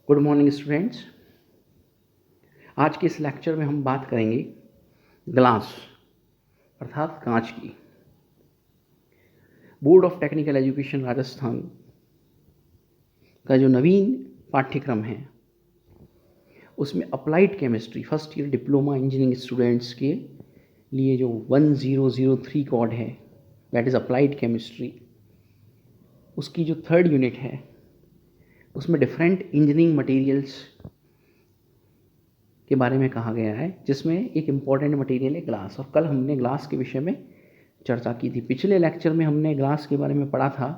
Good morning students. आज के इस लेक्चर में हम बात करेंगे ग्लास अर्थात कांच की। Board of technical education Rajasthan का जो नवीन पाठ्यक्रम है उसमें applied chemistry first year diploma engineering students के लिए जो 1003 कोड है दैट इज़ अप्लाइड केमिस्ट्री, उसकी जो थर्ड यूनिट है उसमें डिफरेंट इंजीनियरिंग मटेरियल्स के बारे में कहा गया है, जिसमें एक इम्पॉर्टेंट मटेरियल है ग्लास। और कल हमने ग्लास के विषय में चर्चा की थी। पिछले लेक्चर में हमने ग्लास के बारे में पढ़ा था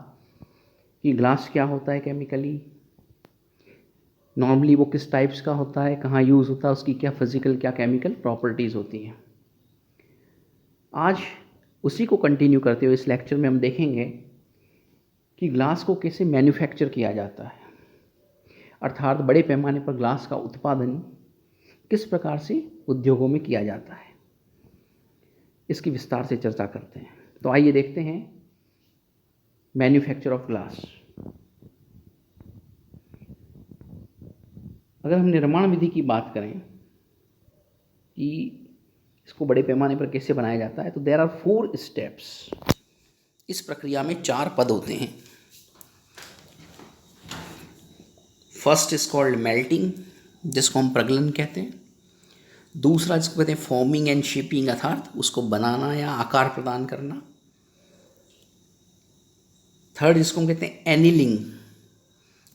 कि ग्लास क्या होता है केमिकली, नॉर्मली वो किस टाइप्स का होता है, कहाँ यूज़ होता है, उसकी क्या फिजिकल क्या केमिकल प्रॉपर्टीज़ होती हैं। आज उसी को कंटिन्यू करते हुए इस लेक्चर में हम देखेंगे कि ग्लास को कैसे मैन्युफैक्चर किया जाता है, अर्थात बड़े पैमाने पर ग्लास का उत्पादन किस प्रकार से उद्योगों में किया जाता है, इसकी विस्तार से चर्चा करते हैं। तो आइए देखते हैं मैन्युफैक्चर ऑफ ग्लास। अगर हम निर्माण विधि की बात करें कि इसको बड़े पैमाने पर कैसे बनाया जाता है, तो देयर आर 4 स्टेप्स। इस प्रक्रिया में 4 पद होते हैं। फर्स्ट इज कॉल्ड मेल्टिंग, जिसको हम प्रगलन कहते हैं। दूसरा जिसको कहते हैं फॉर्मिंग एंड शेपिंग, अर्थात उसको बनाना या आकार प्रदान करना। थर्ड जिसको हम कहते हैं एनिलिंग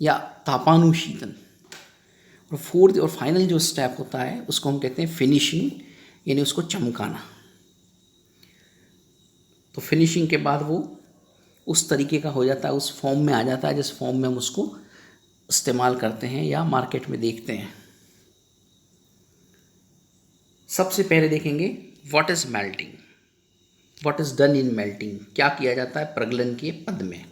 या तापानुशीतन। और फोर्थ और फाइनल जो स्टेप होता है उसको हम कहते हैं फिनिशिंग, यानी उसको चमकाना। तो फिनिशिंग के बाद वो उस तरीके का हो जाता है, उस फॉर्म में आ जाता है जिस फॉर्म में हम उसको इस्तेमाल करते हैं या मार्केट में देखते हैं। सबसे पहले देखेंगे what is melting, what is done in melting, क्या किया जाता है प्रगलन के पद में।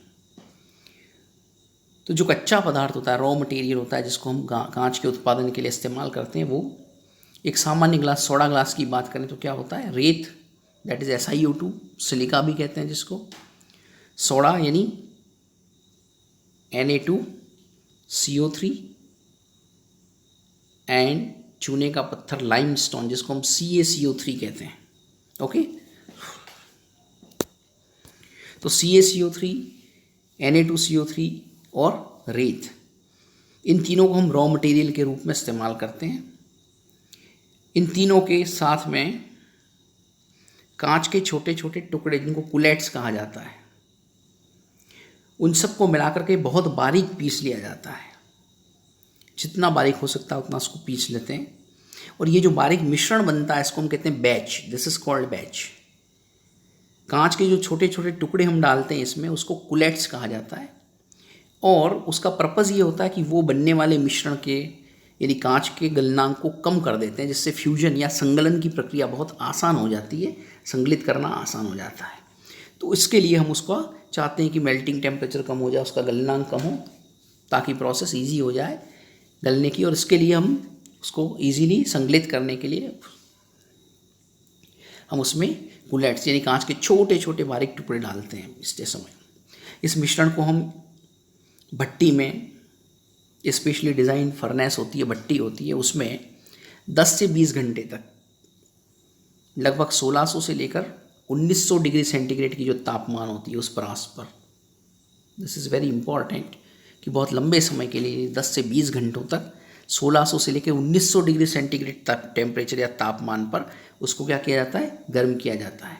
तो जो कच्चा पदार्थ होता है, रॉ मटेरियल होता है, जिसको हम कांच के उत्पादन के लिए इस्तेमाल करते हैं, वो एक सामान्य ग्लास, सोडा ग्लास की बात करें तो क्या होता है, रेत, दैट इज SiO2, सिलिका भी कहते हैं जिसको, सोडा यानी Na2CO3 एंड चूने का पत्थर लाइमस्टोन, जिसको हम CaCO3 कहते हैं। ओके, तो CaCO3, Na2CO3 और रेत, इन तीनों को हम रॉ मटेरियल के रूप में इस्तेमाल करते हैं। इन तीनों के साथ में कांच के छोटे छोटे टुकड़े, जिनको कुलेट्स कहा जाता है, उन सबको मिलाकर के बहुत बारीक पीस लिया जाता है। जितना बारीक हो सकता है उतना उसको पीस लेते हैं। और ये जो बारीक मिश्रण बनता है इसको हम कहते हैं batch, this is called batch. कांच के जो छोटे छोटे टुकड़े हम डालते हैं इसमें, उसको कुलेट्स कहा जाता है। और उसका पर्पज़ ये होता है कि वो बनने वाले मिश्रण के, यानी कांच के गलनांक को कम कर देते हैं, जिससे फ्यूजन या संगलन की प्रक्रिया बहुत आसान हो जाती है, संगलित करना आसान हो जाता है। तो इसके लिए हम उसको चाहते हैं कि मेल्टिंग टेम्परेचर कम हो जाए, उसका गलनांक कम हो, ताकि प्रोसेस ईजी हो जाए गलने की। और इसके लिए हम उसको ईजीली संगलित करने के लिए हम उसमें कुलेट्स यानी कांच के छोटे छोटे बारीक टुकड़े डालते हैं इसके समय। इस मिश्रण को हम भट्टी में, स्पेशली डिज़ाइन फर्नेस होती है, भट्टी होती है, उसमें 10 से 20 घंटे तक, लगभग 1600 से लेकर 1900 डिग्री सेंटीग्रेड की जो तापमान होती है उस परास पर, दिस इज़ वेरी इंपॉर्टेंट, कि बहुत लंबे समय के लिए 10 से 20 घंटों तक 1600 से लेकर 1900 डिग्री सेंटीग्रेड तक टेम्परेचर या तापमान पर उसको क्या किया जाता है, गर्म किया जाता है।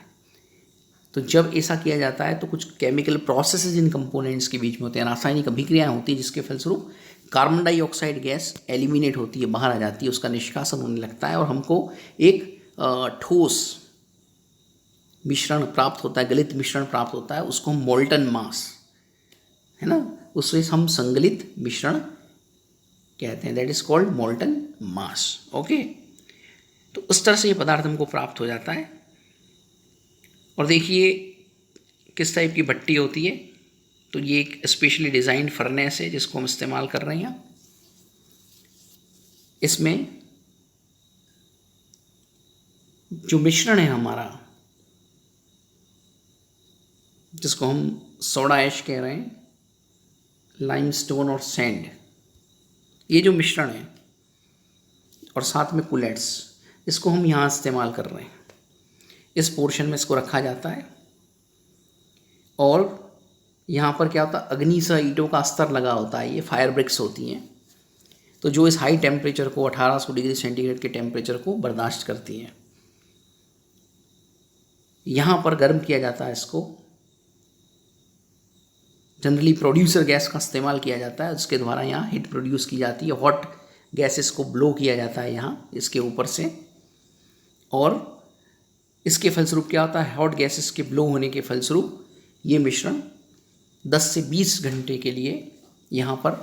तो जब ऐसा किया जाता है तो कुछ केमिकल प्रोसेसेस इन कंपोनेंट्स के बीच में होते हैं, रासायनिक अभिक्रियाएं होती है, जिसके फलस्वरूप कार्बन डाइऑक्साइड गैस एलिमिनेट होती है, बाहर आ जाती है, उसका निष्कासन होने लगता है और हमको एक ठोस मिश्रण प्राप्त होता है, गलित मिश्रण प्राप्त होता है, उसको हम मोल्टन मास, है ना, उससे हम संगलित मिश्रण कहते हैं, that is called molten mass. Okay, तो उस तरह से ये पदार्थ हमको प्राप्त हो जाता है। और देखिए किस टाइप की भट्टी होती है, तो ये एक स्पेशली डिज़ाइंड फर्नेस है जिसको हम इस्तेमाल कर रहे हैं। इसमें जो मिश्रण है हमारा, जिसको हम सोडा ऐश कह रहे हैं, लाइमस्टोन और सैंड, ये जो मिश्रण है और साथ में कूलेंट्स, इसको हम यहाँ इस्तेमाल कर रहे हैं। इस पोर्शन में इसको रखा जाता है और यहाँ पर क्या होता है, अग्निशः ईंटों का स्तर लगा होता है, ये फायर ब्रिक्स होती हैं, तो जो इस हाई टेम्परेचर को 1800 डिग्री सेंटीग्रेड के टेम्परेचर को बर्दाश्त करती हैं। यहाँ पर गर्म किया जाता है इसको, जनरली प्रोड्यूसर गैस का इस्तेमाल किया जाता है, उसके द्वारा यहाँ हीट प्रोड्यूस की जाती है। हॉट गैसेस को ब्लो किया जाता है यहाँ इसके ऊपर से, और इसके फलस्वरूप क्या होता है, हॉट गैसेस के ब्लो होने के फलस्वरूप ये मिश्रण 10 से 20 घंटे के लिए यहाँ पर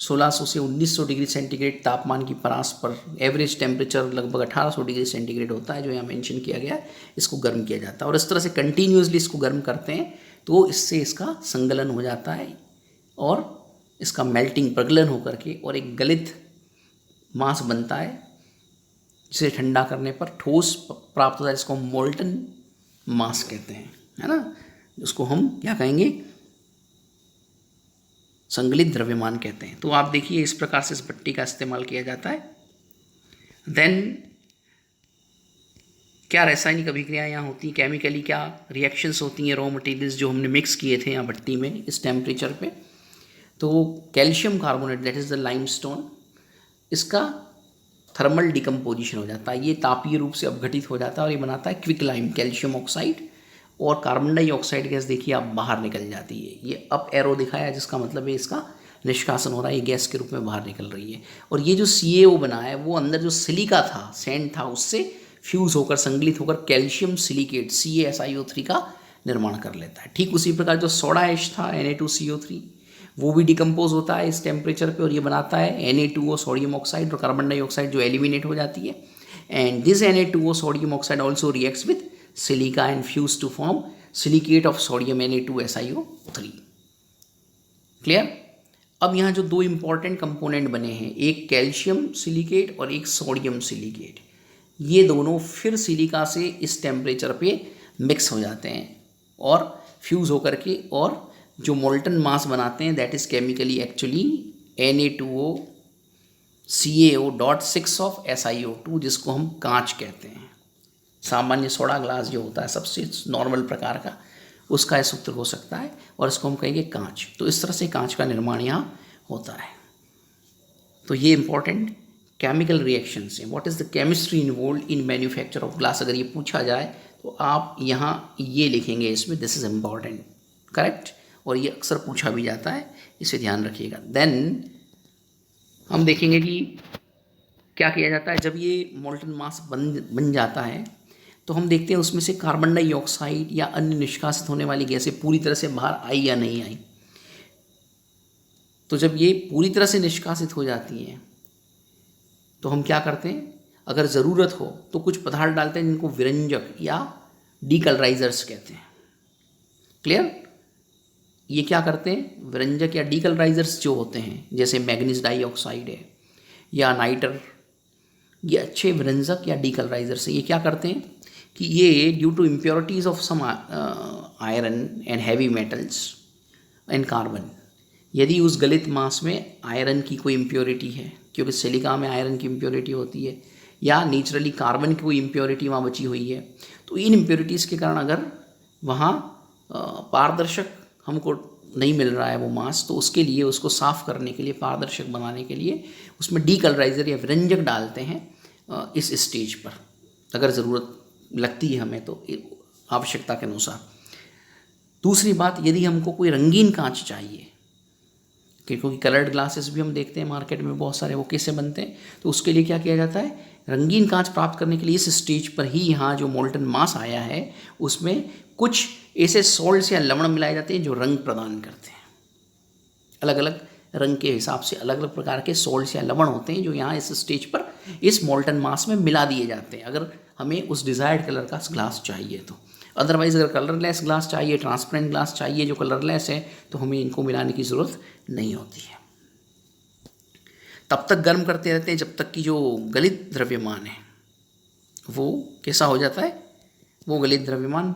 1600 से 1900 डिग्री सेंटीग्रेड तापमान की परास पर, एवरेज टेम्परेचर लगभग 1800 डिग्री सेंटीग्रेड होता है जो यहाँ मेंशन किया गया है, इसको गर्म किया जाता है। और इस तरह से कंटिन्यूसली इसको गर्म करते हैं तो इससे इसका संगलन हो जाता है और इसका मेल्टिंग, प्रगलन होकर के और एक गलित मास बनता है, जिसे ठंडा करने पर ठोस प्राप्त होता है, जिसको हम मोल्टन मास कहते हैं, है ना। उसको हम क्या कहेंगे, संगलित द्रव्यमान कहते हैं। तो आप देखिए इस प्रकार से इस भट्टी का इस्तेमाल किया जाता है। देन क्या रासायनिक अभिक्रियाएँ यहाँ होती हैं, केमिकली क्या रिएक्शंस होती हैं, रॉ मटेरियल्स जो हमने मिक्स किए थे यहाँ भट्टी में इस टेम्परेचर पे। तो calcium carbonate that is the limestone, इसका थर्मल डिकम्पोजिशन हो जाता है, ये तापीय रूप से अपघटित हो जाता है और ये बनाता है क्विक लाइम कैल्शियम ऑक्साइड, और कार्बन डाइऑक्साइड गैस देखिए आप बाहर निकल जाती है। ये अप एरो दिखाया है जिसका मतलब है इसका निष्कासन हो रहा है, ये गैस के रूप में बाहर निकल रही है। और ये जो CaO बना है वो अंदर जो सिलिका था, सैंड था, उससे फ्यूज़ होकर, संगलित होकर कैल्शियम सिलिकेट CaSiO3 का निर्माण कर लेता है। ठीक उसी प्रकार जो सोडा ऐश था Na2CO3, वो भी डिकम्पोज होता है इस टेम्परेचर पे और ये बनाता है Na2O सोडियम ऑक्साइड और कार्बन डाइऑक्साइड जो एलिमिनेट हो जाती है। And this Na2O sodium oxide also reacts with silica and fuse to form silicate of sodium Na2SiO3। Clear. अब यहाँ जो दो इंपॉर्टेंट कंपोनेंट बने हैं, एक कैल्शियम सिलिकेट और एक सोडियम सिलिकेट, ये दोनों फिर सिलिका से इस टेम्परेचर पे मिक्स हो जाते हैं और फ्यूज़ होकर के और जो मोल्टन मास बनाते हैं, that is chemically actually Na2O CaO.6 of SiO2, जिसको हम कांच कहते हैं। सामान्य सोडा ग्लास जो होता है सबसे नॉर्मल प्रकार का, उसका यह सूत्र हो सकता है और इसको हम कहेंगे कांच। तो इस तरह से कांच का निर्माण यहाँ होता है। तो ये इंपॉर्टेंट केमिकल रिएक्शंस हैं। What is the chemistry involve in manufacture of glass, अगर ये पूछा जाए तो आप यहाँ ये लिखेंगे इसमें, दिस इज़ इम्पॉर्टेंट, करेक्ट, और ये अक्सर पूछा भी जाता है, इसे ध्यान रखिएगा। देन हम देखेंगे कि क्या किया जाता है जब ये मोल्टन मास बन जाता है, तो हम देखते हैं उसमें से कार्बन डाइऑक्साइड या अन्य निष्कासित होने वाली गैसें पूरी तरह से बाहर आई या नहीं आई। तो जब ये पूरी तरह से निष्कासित हो जाती हैं तो हम क्या करते हैं, अगर ज़रूरत हो तो कुछ पदार्थ डालते हैं जिनको विरंजक या डीकलराइजर्स कहते हैं। क्लियर। ये क्या करते हैं, विरंजक या डीकलराइजर्स जो होते हैं, जैसे मैग्नीज डाइऑक्साइड है या नाइटर, ये अच्छे विरंजक या डीकलराइजर्स है। ये क्या करते हैं कि ये due to impurities of some iron and heavy metals and carbon, यदि उस गलित मास में आयरन की कोई इम्प्योरिटी है, क्योंकि सिलिका में आयरन की इम्प्योरिटी होती है, या नेचुरली कार्बन की कोई इम्प्योरिटी वहाँ बची हुई है, तो इन इम्प्योरिटीज़ के कारण अगर वहाँ पारदर्शक हमको नहीं मिल रहा है वो मास, तो उसके लिए, उसको साफ़ करने के लिए, पारदर्शक बनाने के लिए उसमें डीकलराइजर या विरंजक डालते हैं इस स्टेज पर, अगर ज़रूरत लगती है हमें तो आवश्यकता के अनुसार। दूसरी बात, यदि हमको कोई रंगीन कांच चाहिए, क्योंकि कलर्ड ग्लासेस भी हम देखते हैं मार्केट में बहुत सारे, वो कैसे बनते हैं, तो उसके लिए क्या किया जाता है, रंगीन कांच प्राप्त करने के लिए इस स्टेज पर ही यहाँ जो मोल्टन मास आया है उसमें कुछ ऐसे सॉल्ट्स या लवण मिलाए जाते हैं जो रंग प्रदान करते हैं। अलग अलग रंग के हिसाब से अलग अलग प्रकार के सॉल्ट्स या लवण होते हैं जो यहाँ इस स्टेज पर इस मोल्टन मास में मिला दिए जाते हैं, अगर हमें उस डिज़ायर्ड कलर का ग्लास चाहिए तो। अदरवाइज़ अगर कलरलेस ग्लास चाहिए, ट्रांसपेरेंट ग्लास चाहिए जो कलरलेस है, तो हमें इनको मिलाने की ज़रूरत नहीं होती है। तब तक गर्म करते रहते हैं जब तक कि जो गलित द्रव्यमान है वो कैसा हो जाता है, वो गलित द्रव्यमान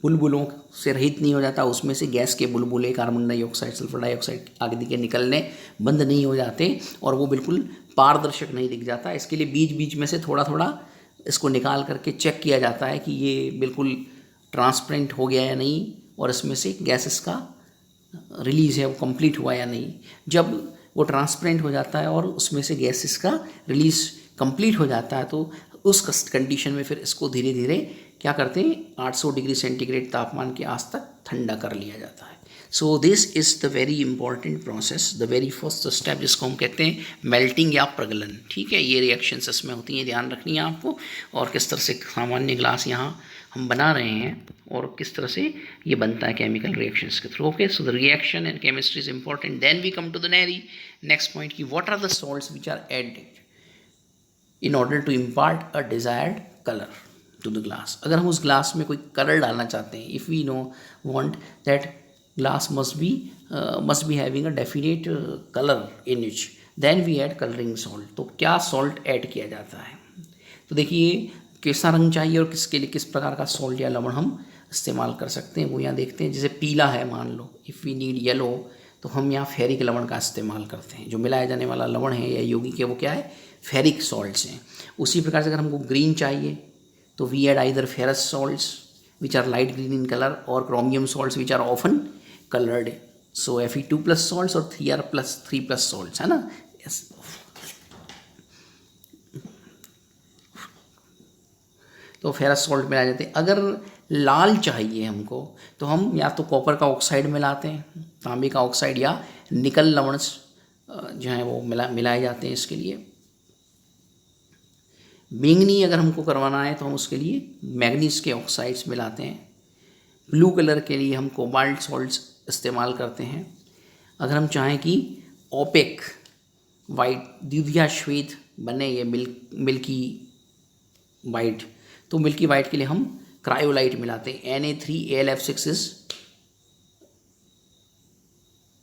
बुलबुलों से रहित नहीं हो जाता, उसमें से गैस के बुलबुले, कार्बन डाइऑक्साइड, सल्फर डाइऑक्साइड आदि के निकलने बंद नहीं हो जाते और वो बिल्कुल पारदर्शक नहीं दिख जाता। इसके लिए बीच बीच में से थोड़ा थोड़ा इसको निकाल करके चेक किया जाता है कि ये बिल्कुल ट्रांसपेरेंट हो गया या नहीं और इसमें से गैसेस का रिलीज़ है वो कंप्लीट हुआ या नहीं। जब वो ट्रांसपेरेंट हो जाता है और उसमें से गैसेस का रिलीज़ कंप्लीट हो जाता है तो उस कंडीशन में फिर इसको धीरे धीरे क्या करते हैं, 800 डिग्री सेंटीग्रेड तापमान के आस तक ठंडा कर लिया जाता है। सो this is the very important process, the very first step, जिसको हम कहते हैं मेल्टिंग या प्रगलन। ठीक है, ये रिएक्शंस इसमें होती हैं, ध्यान रखनी है आपको। और किस तरह से सामान्य ग्लास यहाँ हम बना रहे हैं और किस तरह से ये बनता है केमिकल रिएक्शंस के through. Okay, so the reaction and chemistry is important. Then we come to the next point की what are the salts which are added in order to impart a desired colour to the glass. अगर हम उस glass में कोई colour डालना चाहते हैं, if we want that glass must be having a definite color in it, then we add coloring salt। तो क्या सॉल्ट ऐड किया जाता है, तो देखिए कैसा रंग चाहिए और किसके लिए किस प्रकार का सॉल्ट या लवण हम इस्तेमाल कर सकते हैं वो यहाँ देखते हैं। जैसे पीला है, मान लो इफ़ वी नीड येलो, तो हम यहाँ फेरिक लवण का इस्तेमाल करते हैं। जो मिलाया जाने वाला लवण है या यौगिक है वो क्या है, फेरिक सॉल्ट्स हैं। उसी प्रकार से अगर हमको ग्रीन चाहिए तो we add either ferrous salts which are light green in colour और chromium salts which are often coloured. So Fe2+ salts और 3R+3+ सॉल्ट्स है ना। यस, तो फेरस सॉल्ट मिलाए जाते हैं। अगर लाल चाहिए हमको तो हम या तो कॉपर का ऑक्साइड मिलाते हैं, तांबे का ऑक्साइड, या निकल लवण जो है वो मिलाए जाते हैं इसके लिए। बैंगनी अगर हमको करवाना है तो हम उसके लिए मैग्नीज के ऑक्साइड्स मिलाते हैं। ब्लू कलर के लिए हम कोबाल्ट सॉल्ट्स इस्तेमाल करते हैं। अगर हम चाहें कि ओपेक वाइट, द्वितीय श्वेत बने, ये मिल्की वाइट, तो मिल्की वाइट के लिए हम क्रायोलाइट मिलाते हैं। Na3Al(F6) इज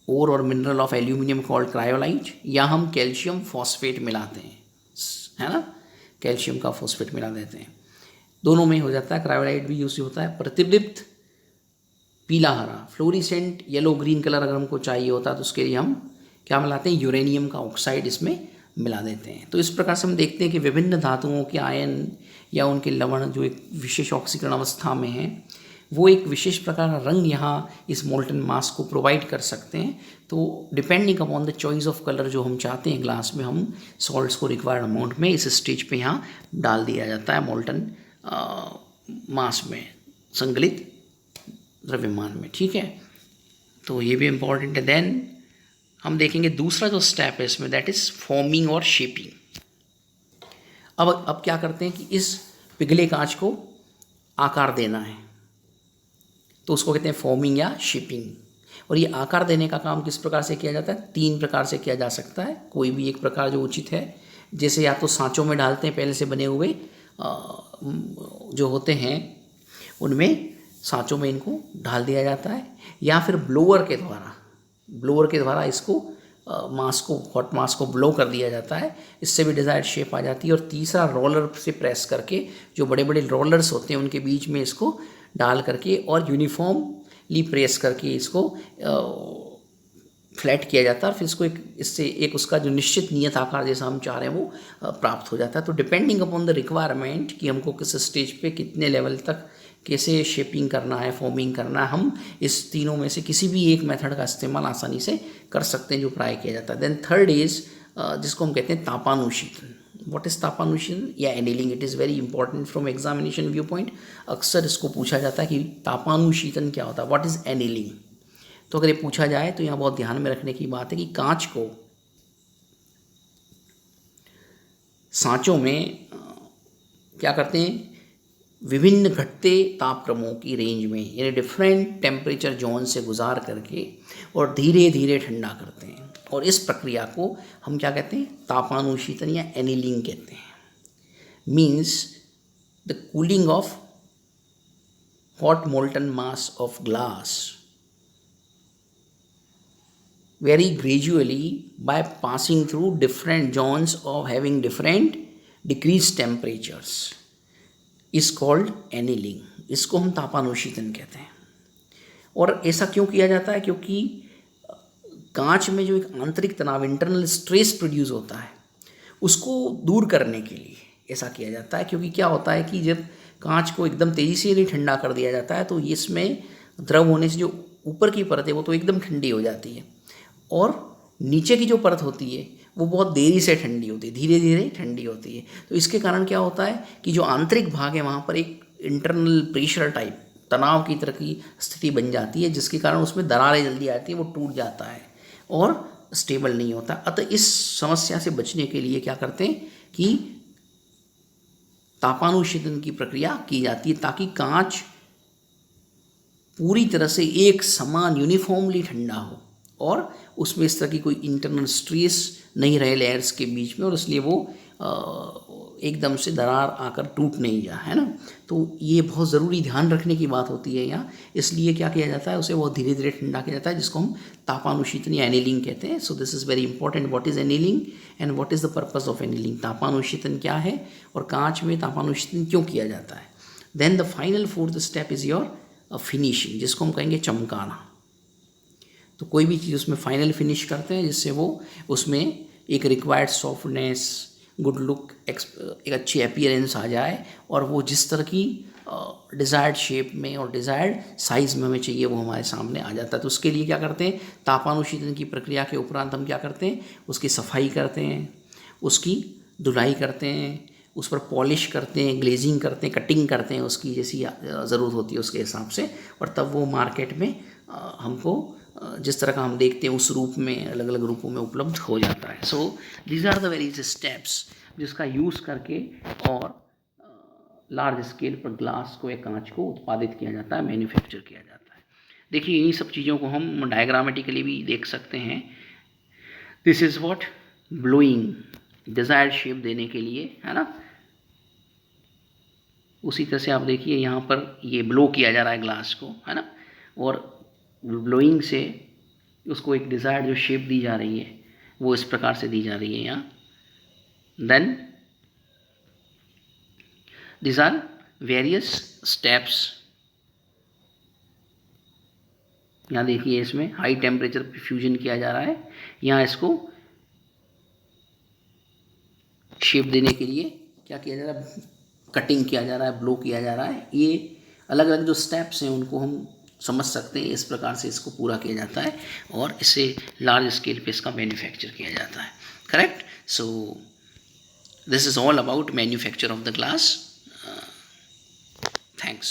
ओर और mineral of aluminium called cryolite, या हम कैल्शियम फॉस्फेट मिलाते हैं, है ना, कैल्शियम का फॉस्फेट मिला देते हैं। दोनों में हो जाता है, क्रायोलाइट भी यूज होता है। प्रतिदीप्त पीला हरा, फ्लोरिसेंट येलो ग्रीन कलर अगर हमको चाहिए होता है तो उसके लिए हम क्या मिलाते हैं, यूरेनियम का ऑक्साइड इसमें मिला देते हैं। तो इस प्रकार से हम देखते हैं कि विभिन्न धातुओं के आयन या उनके लवण जो एक विशेष ऑक्सीकरण अवस्था में हैं वो एक विशेष प्रकार का रंग यहाँ इस मोल्टन मास को प्रोवाइड कर सकते हैं। तो depending upon the choice of colour जो हम चाहते हैं ग्लास में, हम सॉल्ट्स को रिक्वायर्ड अमाउंट में इस स्टेज पे यहाँ डाल दिया जाता है मोल्टन मास में, संकलित द्रव्यमान में। ठीक है, तो ये भी इम्पॉर्टेंट है। देन हम देखेंगे दूसरा जो स्टेप है इसमें, दैट इज़ फॉर्मिंग और शेपिंग। अब क्या करते हैं कि इस पिघले कांच को आकार देना है, तो उसको कहते हैं फॉर्मिंग या शेपिंग। और ये आकार देने का काम किस प्रकार से किया जाता है, 3 प्रकार से किया जा सकता है, कोई भी एक प्रकार जो उचित है। जैसे या तो सांचों में डालते हैं, पहले से बने हुए जो होते हैं उनमें सांचों में इनको डाल दिया जाता है, या फिर ब्लोअर के द्वारा इसको हॉट मास को ब्लो कर दिया जाता है, इससे भी डिज़ायर्ड शेप आ जाती है। और तीसरा रोलर से प्रेस करके, जो बड़े बड़े रोलर्स होते हैं उनके बीच में इसको डाल करके और यूनिफॉर्मली प्रेस करके इसको फ्लैट किया जाता है। फिर इसको इससे एक उसका जो निश्चित नियत आकार जैसा हम चाह रहे हैं वो प्राप्त हो जाता है। तो डिपेंडिंग अपॉन द रिक्वायरमेंट कि हमको किस स्टेज पे कितने लेवल तक कैसे शेपिंग करना है, फॉर्मिंग करना है, हम इस तीनों में से किसी भी एक मेथड का इस्तेमाल आसानी से कर सकते हैं जो प्राय किया जाता है। देन थर्ड इज जिसको हम कहते हैं तापानुशीतन। व्हाट इज तापानुशीतन या annealing? It is very important from examination view point. अक्सर इसको पूछा जाता है कि तापानुशीतन क्या होता है, व्हाट इज़ एनीलिंग। तो अगर ये पूछा जाए तो यहाँ बहुत ध्यान में रखने की बात है कि कांच को सांचों में क्या करते हैं, विभिन्न घटते तापक्रमों की रेंज में, यानी डिफरेंट टेम्परेचर जोन से गुजार करके और धीरे धीरे ठंडा करते हैं। और इस प्रक्रिया को हम क्या कहते हैं, तापानुशीतन या एनीलिंग कहते हैं। Means the cooling of hot molten mass of glass very gradually by passing through different zones of having different decreased temperatures is called annealing। इसको हम तापानुशीतन कहते हैं। और ऐसा क्यों किया जाता है? क्योंकि कांच में जो एक आंतरिक तनाव, इंटरनल स्ट्रेस प्रोड्यूस होता है, उसको दूर करने के लिए ऐसा किया जाता है। क्योंकि क्या होता है कि जब कांच को एकदम तेज़ी से नहीं ठंडा कर दिया जाता है तो इसमें द्रव होने से जो ऊपर की परत है वो तो एकदम ठंडी हो जाती है, और नीचे की जो परत होती है वो बहुत देरी से ठंडी होती है, धीरे धीरे ठंडी होती है। तो इसके कारण क्या होता है कि जो आंतरिक भाग है वहाँ पर एक इंटरनल प्रेशर टाइप, तनाव की तरह की स्थिति बन जाती है, जिसके कारण उसमें दरारें जल्दी आती है, वो टूट जाता है और स्टेबल नहीं होता। अतः इस समस्या से बचने के लिए क्या करते हैं कि तापानुशीतन की प्रक्रिया की जाती है, ताकि कांच पूरी तरह से एक समान यूनिफॉर्मली ठंडा हो और उसमें इस तरह की कोई इंटरनल स्ट्रेस नहीं रहे लेयर्स के बीच में, और इसलिए वो एकदम से दरार आकर टूट नहीं जाए, है ना। तो ये बहुत ज़रूरी ध्यान रखने की बात होती है यहाँ। इसलिए क्या किया जाता है, उसे बहुत धीरे धीरे ठंडा किया जाता है, जिसको हम तापानुशीतन या एनीलिंग कहते हैं। So this is very important, what is annealing and what is the purpose of annealing. तापानुशीतन क्या है और कांच में तापानुशीतन क्यों किया जाता है। Then the final fourth step is your finishing, जिसको हम कहेंगे चमकाना। तो कोई भी चीज़ उसमें फाइनल फिनिश करते हैं जिससे वो उसमें एक रिक्वायर्ड सॉफ्टनेस, गुड लुक, एक अच्छी अपीयरेंस आ जाए, और वो जिस तरह की डिज़ायर्ड शेप में और डिज़ायर्ड साइज़ में हमें चाहिए वो हमारे सामने आ जाता है। तो उसके लिए क्या करते हैं, तापानुशीतन की प्रक्रिया के उपरांत हम क्या करते हैं, उसकी सफाई करते हैं, उसकी धुलाई करते हैं, उस पर पॉलिश करते हैं, ग्लेजिंग करते हैं, कटिंग करते हैं उसकी जैसी ज़रूरत होती है उसके हिसाब से, और तब वो मार्केट में हमको जिस तरह का हम देखते हैं उस रूप में, अलग अलग रूपों में उपलब्ध हो जाता है। So these are the various steps जिसका यूज़ करके और लार्ज स्केल पर ग्लास को या कांच को उत्पादित किया जाता है, मैन्युफैक्चर किया जाता है। देखिए इन्हीं सब चीज़ों को हम डायग्रामेटिकली भी देख सकते हैं। This is what blowing, desired shape देने के लिए, है ना। उसी तरह से आप देखिए यहाँ पर ये ब्लो किया जा रहा है ग्लास को, है ना, और ब्लोइंग से उसको एक डिज़ायर्ड जो शेप दी जा रही है वो इस प्रकार से दी जा रही है यहाँ। Then these are various steps। यहाँ देखिए इसमें हाई टेम्परेचर पे फ्यूजन किया जा रहा है, यहाँ इसको शेप देने के लिए क्या किया जा रहा है, कटिंग किया जा रहा है, ब्लो किया जा रहा है। ये अलग अलग जो स्टेप्स हैं उनको हम समझ सकते हैं, इस प्रकार से इसको पूरा किया जाता है और इसे लार्ज स्केल पे इसका मैन्युफैक्चर किया जाता है। Correct. So this is all about manufacture of the glass. Thanks.